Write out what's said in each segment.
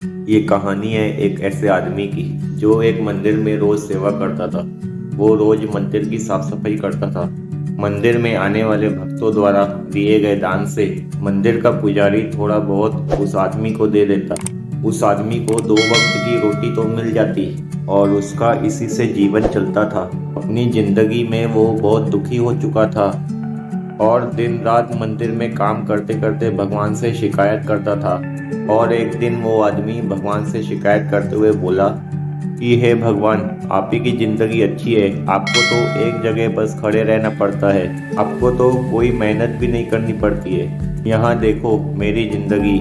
ये कहानी है एक ऐसे आदमी की जो एक मंदिर में रोज सेवा करता था। वो रोज मंदिर की साफ सफाई करता था। मंदिर में आने वाले भक्तों द्वारा दिए गए दान से मंदिर का पुजारी थोड़ा बहुत उस आदमी को दे देता। उस आदमी को 2 वक्त की रोटी तो मिल जाती और उसका इसी से जीवन चलता था। अपनी जिंदगी में वो बहुत दुखी हो चुका था और दिन रात मंदिर में काम करते करते भगवान से शिकायत करता था। और एक दिन वो आदमी भगवान से शिकायत करते हुए बोला कि हे भगवान, आप ही की जिंदगी अच्छी है। आपको तो एक जगह बस खड़े रहना पड़ता है। आपको तो कोई मेहनत भी नहीं करनी पड़ती है। यहाँ देखो मेरी जिंदगी,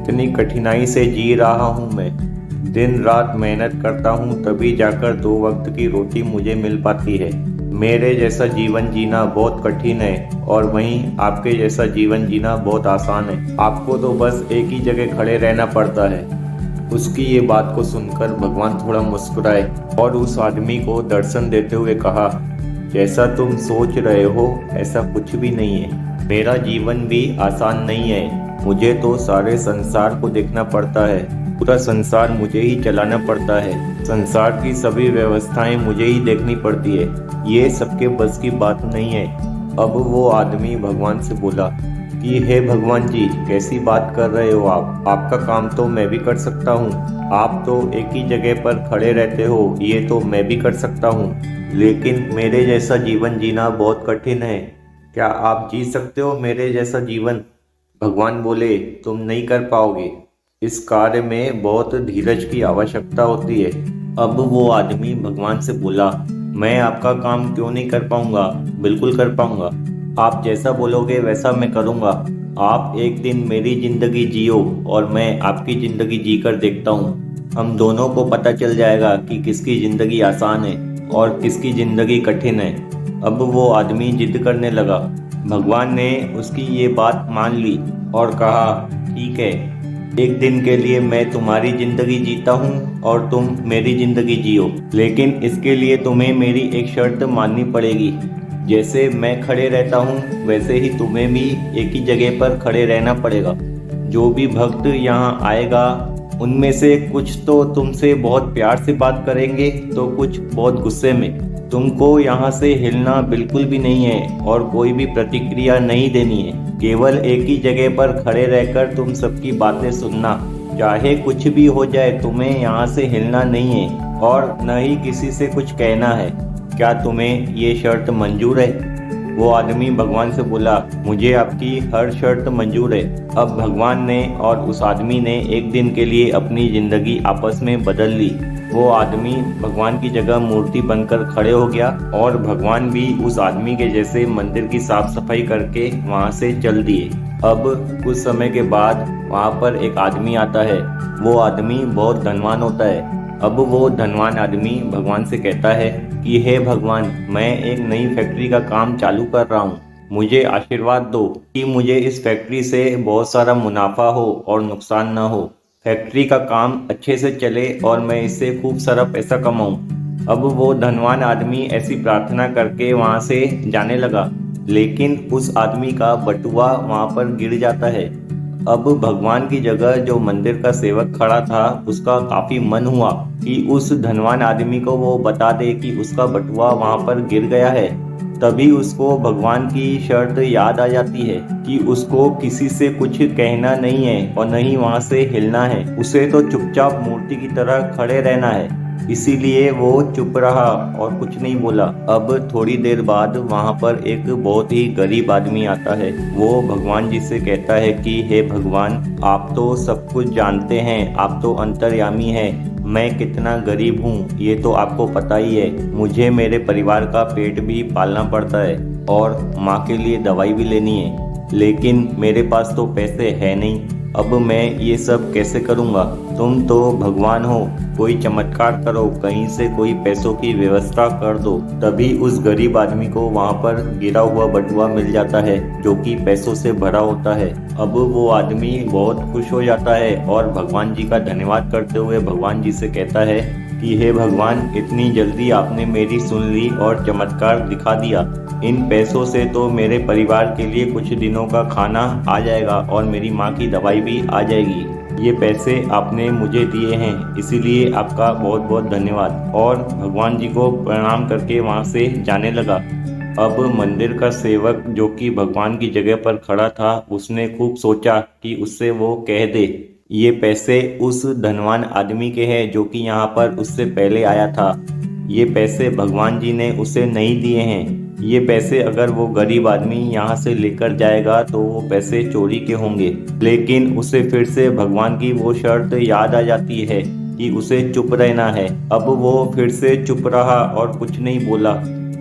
इतनी कठिनाई से जी रहा हूँ मैं। दिन रात मेहनत करता हूँ तभी जाकर 2 वक्त की रोटी मुझे मिल पाती है। मेरे जैसा जीवन जीना बहुत कठिन है और वहीं आपके जैसा जीवन जीना बहुत आसान है। आपको तो बस एक ही जगह खड़े रहना पड़ता है। उसकी ये बात को सुनकर भगवान थोड़ा मुस्कुराए और उस आदमी को दर्शन देते हुए कहा, जैसा तुम सोच रहे हो ऐसा कुछ भी नहीं है। मेरा जीवन भी आसान नहीं है। मुझे तो सारे संसार को देखना पड़ता है। पूरा संसार मुझे ही चलाना पड़ता है। संसार की सभी व्यवस्थाएं मुझे ही देखनी पड़ती है। ये सबके बस की बात नहीं है। अब वो आदमी भगवान से बोला कि हे भगवान जी, कैसी बात कर रहे हो आप? आपका काम तो मैं भी कर सकता हूँ। आप तो एक ही जगह पर खड़े रहते हो, ये तो मैं भी कर सकता हूँ। लेकिन मेरे जैसा जीवन जीना बहुत कठिन है। क्या आप जी सकते हो मेरे जैसा जीवन? भगवान बोले, तुम नहीं कर पाओगे। इस कार्य में बहुत धीरज की आवश्यकता होती है। अब वो आदमी भगवान से बोला, मैं आपका काम क्यों नहीं कर पाऊंगा? बिल्कुल कर पाऊंगा। आप जैसा बोलोगे वैसा मैं करूंगा। आप एक दिन मेरी जिंदगी जियो और मैं आपकी जिंदगी जीकर देखता हूँ। हम दोनों को पता चल जाएगा कि किसकी जिंदगी आसान है और किसकी जिंदगी कठिन है। अब वो आदमी जिद करने लगा। भगवान ने उसकी ये बात मान ली और कहा, ठीक है, एक दिन के लिए मैं तुम्हारी जिंदगी जीता हूँ और तुम मेरी जिंदगी जियो। लेकिन इसके लिए तुम्हें मेरी एक शर्त माननी पड़ेगी। जैसे मैं खड़े रहता हूँ वैसे ही तुम्हें भी एक ही जगह पर खड़े रहना पड़ेगा। जो भी भक्त यहाँ आएगा उनमें से कुछ तो तुमसे बहुत प्यार से बात करेंगे तो कुछ बहुत गुस्से में। तुमको यहाँ से हिलना बिल्कुल भी नहीं है और कोई भी प्रतिक्रिया नहीं देनी है। केवल एक ही जगह पर खड़े रहकर तुम सबकी बातें सुनना। चाहे कुछ भी हो जाए तुम्हें यहाँ से हिलना नहीं है और न ही किसी से कुछ कहना है। क्या तुम्हें ये शर्त मंजूर है? वो आदमी भगवान से बोला, मुझे आपकी हर शर्त मंजूर है। अब भगवान ने और उस आदमी ने एक दिन के लिए अपनी जिंदगी आपस में बदल ली। वो आदमी भगवान की जगह मूर्ति बनकर खड़े हो गया और भगवान भी उस आदमी के जैसे मंदिर की साफ सफाई करके वहां से चल दिए। अब कुछ समय के बाद वहां पर एक आदमी आता है। वो आदमी बहुत धनवान होता है। अब वो धनवान आदमी भगवान से कहता है कि हे भगवान, मैं एक नई फैक्ट्री का काम चालू कर रहा हूँ। मुझे आशीर्वाद दो कि मुझे इस फैक्ट्री से बहुत सारा मुनाफा हो और नुकसान ना हो। फैक्ट्री का काम अच्छे से चले और मैं इससे खूब सारा पैसा कमाऊं। अब वो धनवान आदमी ऐसी प्रार्थना करके वहां से जाने लगा। लेकिन उस आदमी का बटुआ वहां पर गिर जाता है। अब भगवान की जगह जो मंदिर का सेवक खड़ा था उसका काफी मन हुआ कि उस धनवान आदमी को वो बता दे कि उसका बटुआ वहां पर गिर गया है। तभी उसको भगवान की शर्त याद आ जाती है कि उसको किसी से कुछ कहना नहीं है और न ही वहां से हिलना है। उसे तो चुपचाप मूर्ति की तरह खड़े रहना है। इसीलिए वो चुप रहा और कुछ नहीं बोला। अब थोड़ी देर बाद वहां पर एक बहुत ही गरीब आदमी आता है। वो भगवान जी से कहता है कि हे भगवान, आप तो सब कुछ जानते हैं, आप तो अंतर्यामी हैं। मैं कितना गरीब हूँ ये तो आपको पता ही है। मुझे मेरे परिवार का पेट भी पालना पड़ता है और माँ के लिए दवाई भी लेनी है। लेकिन मेरे पास तो पैसे है नहीं। अब मैं ये सब कैसे करूँगा? तुम तो भगवान हो, कोई चमत्कार करो, कहीं से कोई पैसों की व्यवस्था कर दो। तभी उस गरीब आदमी को वहां पर गिरा हुआ बटुआ मिल जाता है जो कि पैसों से भरा होता है। अब वो आदमी बहुत खुश हो जाता है और भगवान जी का धन्यवाद करते हुए भगवान जी से कहता है कि हे भगवान, इतनी जल्दी आपने मेरी सुन ली और चमत्कार दिखा दिया। इन पैसों से तो मेरे परिवार के लिए कुछ दिनों का खाना आ जाएगा और मेरी माँ की दवाई भी आ जाएगी। ये पैसे आपने मुझे दिए हैं, इसीलिए आपका बहुत बहुत धन्यवाद। और भगवान जी को प्रणाम करके वहाँ से जाने लगा। अब मंदिर का सेवक जो कि भगवान की जगह पर खड़ा था, उसने खूब सोचा कि उससे वो कह दे ये पैसे उस धनवान आदमी के हैं जो कि यहाँ पर उससे पहले आया था। ये पैसे भगवान जी ने उसे नहीं दिए हैं। ये पैसे अगर वो गरीब आदमी यहाँ से लेकर जाएगा तो वो पैसे चोरी के होंगे। लेकिन उसे फिर से भगवान की वो शर्त याद आ जाती है कि उसे चुप रहना है। अब वो फिर से चुप रहा और कुछ नहीं बोला,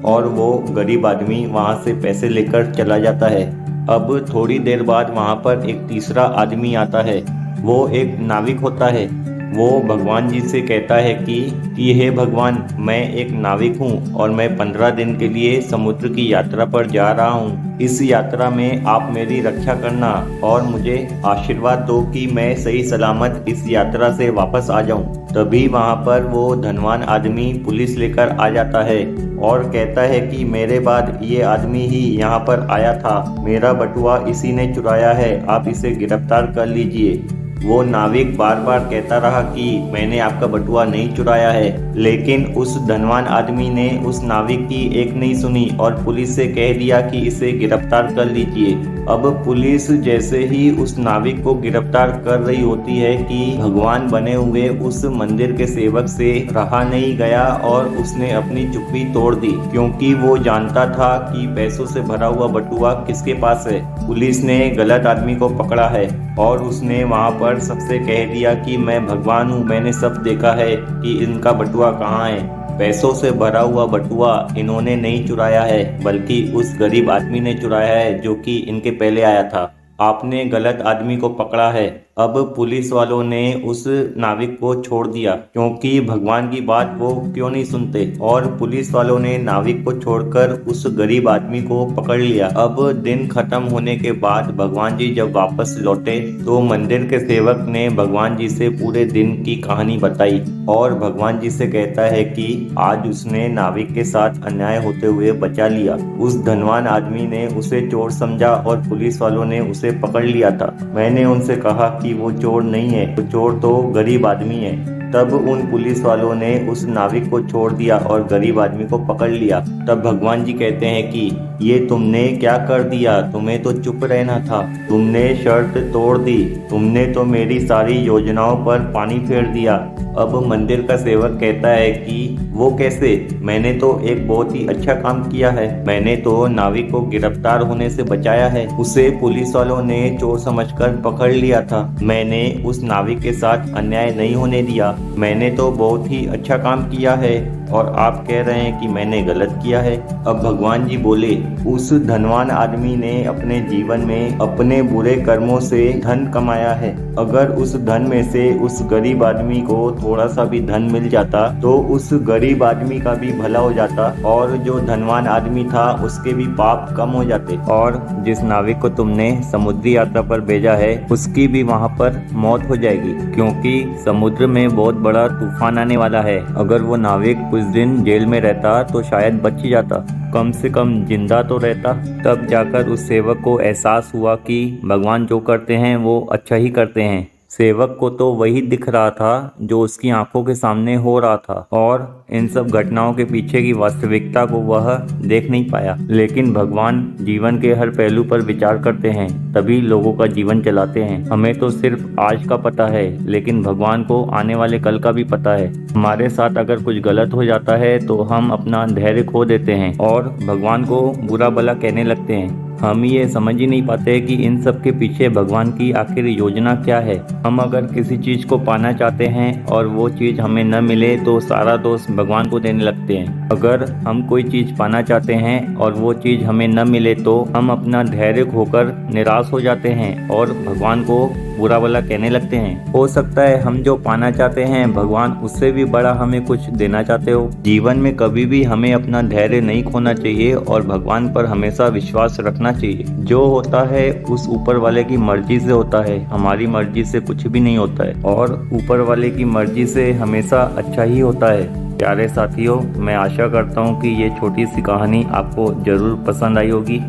और वो गरीब आदमी वहाँ से पैसे लेकर चला जाता है। अब थोड़ी देर बाद वहाँ पर एक तीसरा आदमी आता है। वो एक नाविक होता है। वो भगवान जी से कहता है कि हे भगवान, मैं एक नाविक हूँ और मैं 15 दिन के लिए समुद्र की यात्रा पर जा रहा हूँ। इस यात्रा में आप मेरी रक्षा करना और मुझे आशीर्वाद दो कि मैं सही सलामत इस यात्रा से वापस आ जाऊँ। तभी वहाँ पर वो धनवान आदमी पुलिस लेकर आ जाता है और कहता है कि मेरे बाद ये आदमी ही यहाँ पर आया था, मेरा बटुआ इसी ने चुराया है, आप इसे गिरफ्तार कर लीजिए। वो नाविक बार बार कहता रहा कि मैंने आपका बटुआ नहीं चुराया है, लेकिन उस धनवान आदमी ने उस नाविक की एक नहीं सुनी और पुलिस से कह दिया कि इसे गिरफ्तार कर लीजिए। अब पुलिस जैसे ही उस नाविक को गिरफ्तार कर रही होती है कि भगवान बने हुए उस मंदिर के सेवक से रहा नहीं गया और उसने अपनी चुप्पी तोड़ दी, क्योंकि वो जानता था कि पैसों से भरा हुआ बटुआ किसके पास है। पुलिस ने गलत आदमी को पकड़ा है और उसने वहां पर सबसे कह दिया कि मैं भगवान हूँ, मैंने सब देखा है कि इनका बटुआ कहाँ है। पैसों से भरा हुआ बटुआ इन्होंने नहीं चुराया है, बल्कि उस गरीब आदमी ने चुराया है जो कि इनके पहले आया था। आपने गलत आदमी को पकड़ा है। अब पुलिस वालों ने उस नाविक को छोड़ दिया, क्योंकि भगवान की बात वो क्यों नहीं सुनते, और पुलिस वालों ने नाविक को छोड़कर उस गरीब आदमी को पकड़ लिया। अब दिन खत्म होने के बाद भगवान जी जब वापस लौटे तो मंदिर के सेवक ने भगवान जी से पूरे दिन की कहानी बताई और भगवान जी से कहता है कि आज उसने नाविक के साथ अन्याय होते हुए बचा लिया। उस धनवान आदमी ने उसे चोर समझा और पुलिस वालों ने उसे पकड़ लिया था। मैंने उनसे कहा कि वो चोर नहीं है, वो चोर तो गरीब आदमी है। तब उन पुलिस वालों ने उस नाविक को छोड़ दिया और गरीब आदमी को पकड़ लिया। तब भगवान जी कहते हैं कि ये तुमने क्या कर दिया, तुम्हें तो चुप रहना था, तुमने शर्त तोड़ दी, तुमने तो मेरी सारी योजनाओं पर पानी फेर दिया। अब मंदिर का सेवक कहता है कि वो कैसे, मैंने तो एक बहुत ही अच्छा काम किया है, मैंने तो नाविक को गिरफ्तार होने से बचाया है, उसे पुलिस वालों ने चोर समझकर पकड़ लिया था, मैंने उस नाविक के साथ अन्याय नहीं होने दिया, मैंने तो बहुत ही अच्छा काम किया है और आप कह रहे हैं कि मैंने गलत किया है। अब भगवान जी बोले, उस धनवान आदमी ने अपने जीवन में अपने बुरे कर्मों से धन कमाया है। अगर उस धन में से उस गरीब आदमी को थोड़ा सा भी धन मिल जाता तो उस गरीब आदमी का भी भला हो जाता और जो धनवान आदमी था उसके भी पाप कम हो जाते। और जिस नाविक को तुमने समुद्री यात्रा पर भेजा है उसकी भी वहाँ पर मौत हो जाएगी, क्योंकि समुद्र में बहुत बड़ा तूफान आने वाला है। अगर वो नाविक कुछ दिन जेल में रहता तो शायद बच ही जाता, कम से कम जिंदा तो रहता। तब जाकर उस सेवक को एहसास हुआ कि भगवान जो करते हैं वो अच्छा ही करते हैं। सेवक को तो वही दिख रहा था जो उसकी आंखों के सामने हो रहा था और इन सब घटनाओं के पीछे की वास्तविकता को वह देख नहीं पाया। लेकिन भगवान जीवन के हर पहलू पर विचार करते हैं, तभी लोगों का जीवन चलाते हैं। हमें तो सिर्फ आज का पता है, लेकिन भगवान को आने वाले कल का भी पता है। हमारे साथ अगर कुछ गलत हो जाता है तो हम अपना धैर्य खो देते हैं और भगवान को बुरा भला कहने लगते हैं। हम ये समझ ही नहीं पाते कि इन सब के पीछे भगवान की आखिर योजना क्या है। हम अगर किसी चीज को पाना चाहते हैं और वो चीज हमें न मिले तो सारा दोष भगवान को देने लगते हैं। अगर हम कोई चीज पाना चाहते हैं और वो चीज हमें न मिले तो हम अपना धैर्य खोकर निराश हो जाते हैं और भगवान को बुरा भला कहने लगते हैं। हो सकता है हम जो पाना चाहते हैं भगवान उससे भी बड़ा हमें कुछ देना चाहते हो। जीवन में कभी भी हमें अपना धैर्य नहीं खोना चाहिए और भगवान पर हमेशा विश्वास रखना चाहिए। जो होता है उस ऊपर वाले की मर्जी से होता है, हमारी मर्जी से कुछ भी नहीं होता है और ऊपर वाले की मर्जी से हमेशा अच्छा ही होता है। प्यारे साथियों, मैं आशा करता हूँ कि ये छोटी सी कहानी आपको जरूर पसंद आई होगी।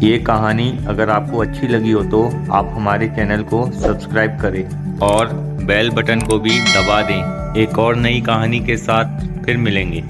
ये कहानी अगर आपको अच्छी लगी हो तो आप हमारे चैनल को सब्सक्राइब करें। और बेल बटन को भी दबा दें। एक और नई कहानी के साथ फिर मिलेंगे।